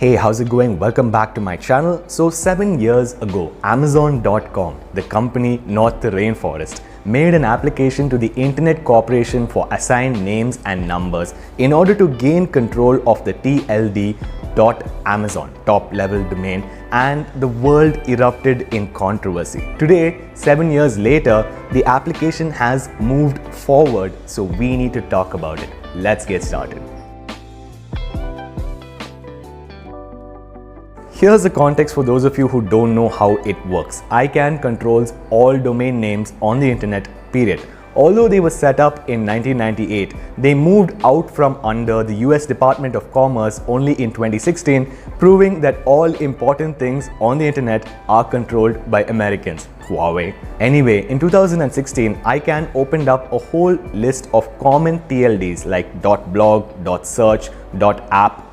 Hey, how's it going? Welcome back to my channel. So 7 years ago, Amazon.com, the company not the rainforest, made an application to the Internet Corporation for assigned names and numbers in order to gain control of the TLD.Amazon, top level domain, and the world erupted in controversy. Today, 7 years later, the application has moved forward, so we need to talk about it. Let's get started. Here's the context for those of you who don't know how it works. ICANN controls all domain names on the internet, period. Although they were set up in 1998, they moved out from under the US Department of Commerce only in 2016, proving that all important things on the internet are controlled by Americans. Huawei. Anyway, in 2016, ICANN opened up a whole list of common TLDs like .blog, .search, .app,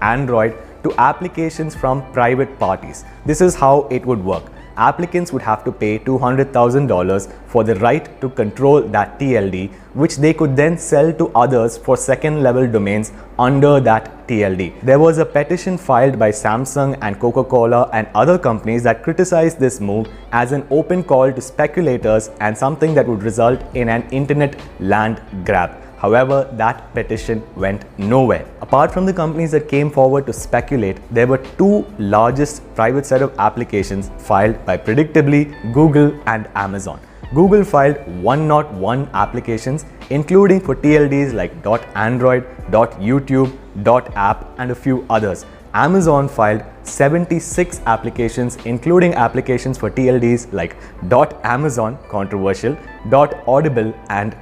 .android, to applications from private parties. This is how it would work. Applicants would have to pay $200,000 for the right to control that TLD, which they could then sell to others for second-level domains under that TLD. There was a petition filed by Samsung and Coca-Cola and other companies that criticized this move as an open call to speculators and something that would result in an internet land grab. However, that petition went nowhere. Apart from the companies that came forward to speculate, there were two largest private set of applications filed by predictably Google and Amazon. Google filed 101 applications, including for TLDs like .android, .youtube, .app, and a few others. Amazon filed 76 applications, including applications for TLDs like .amazon, controversial, .audible, and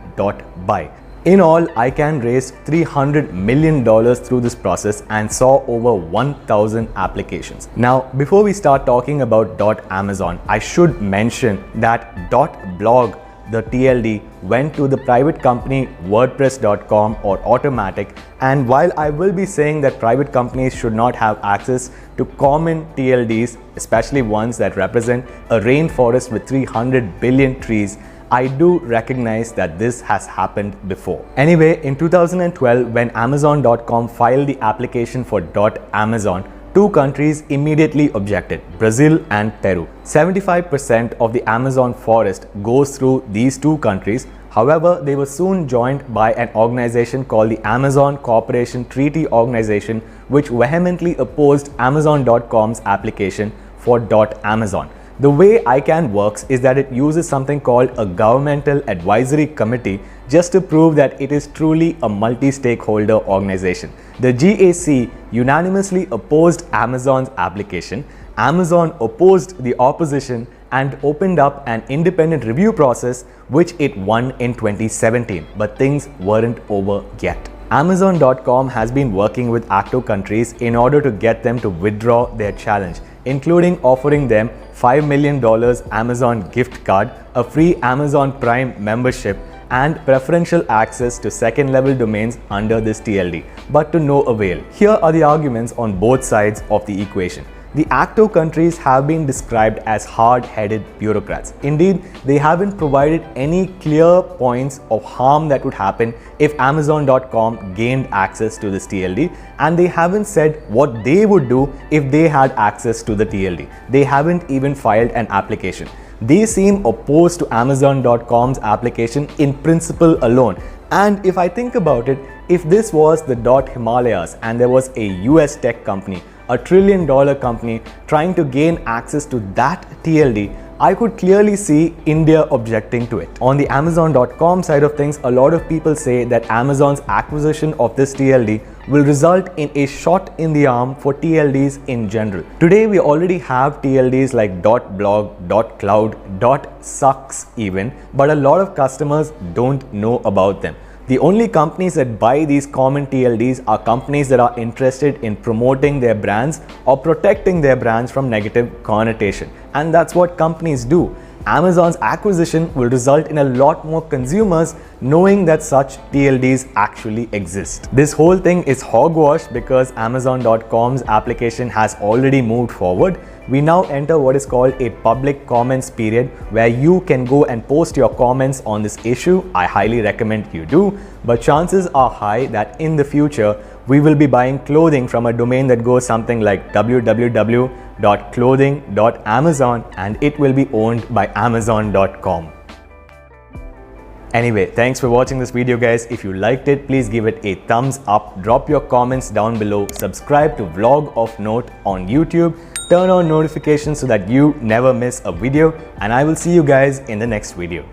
.buy. In all, ICANN raised $300 million through this process and saw over 1,000 applications. Now, before we start talking about .amazon, I should mention that .blog, the TLD, went to the private company WordPress.com or Automattic, and while I will be saying that private companies should not have access to common TLDs, especially ones that represent a rainforest with 300 billion trees, I do recognize that this has happened before. Anyway, in 2012, when Amazon.com filed the application for .amazon, two countries immediately objected, Brazil and Peru. 75% of the Amazon forest goes through these two countries. However, they were soon joined by an organization called the Amazon Cooperation Treaty Organization, which vehemently opposed Amazon.com's application for .amazon. The way ICANN works is that it uses something called a Governmental Advisory Committee just to prove that it is truly a multi-stakeholder organization. The GAC unanimously opposed Amazon's application. Amazon opposed the opposition and opened up an independent review process, which it won in 2017. But things weren't over yet. Amazon.com has been working with ACTO countries in order to get them to withdraw their challenge, including offering them $5 million Amazon gift card, a free Amazon Prime membership, and preferential access to second-level domains under this TLD, but to no avail. Here are the arguments on both sides of the equation. The ACTO countries have been described as hard-headed bureaucrats. Indeed, they haven't provided any clear points of harm that would happen if Amazon.com gained access to this TLD, and they haven't said what they would do if they had access to the TLD. They haven't even filed an application. They seem opposed to Amazon.com's application in principle alone. And if I think about it, if this was the .Himalayas and there was a US tech company, a $1 trillion company trying to gain access to that TLD, I could clearly see India objecting to it. On the Amazon.com side of things, a lot of people say that Amazon's acquisition of this TLD will result in a shot in the arm for TLDs in general. Today, we already have TLDs like .blog, .cloud, .sucks even, but a lot of customers don't know about them. The only companies that buy these common TLDs are companies that are interested in promoting their brands or protecting their brands from negative connotation. And that's what companies do. Amazon's acquisition will result in a lot more consumers knowing that such TLDs actually exist. This whole thing is hogwash because Amazon.com's application has already moved forward. We now enter what is called a public comments period where you can go and post your comments on this issue. I highly recommend you do, but chances are high that in the future we will be buying clothing from a domain that goes something like www.clothing.amazon, and it will be owned by amazon.com. Anyway, thanks for watching this video, guys. If you liked it, please give it a thumbs up, drop your comments down below, subscribe to Vlog of Note on YouTube, turn on notifications so that you never miss a video, and I will see you guys in the next video.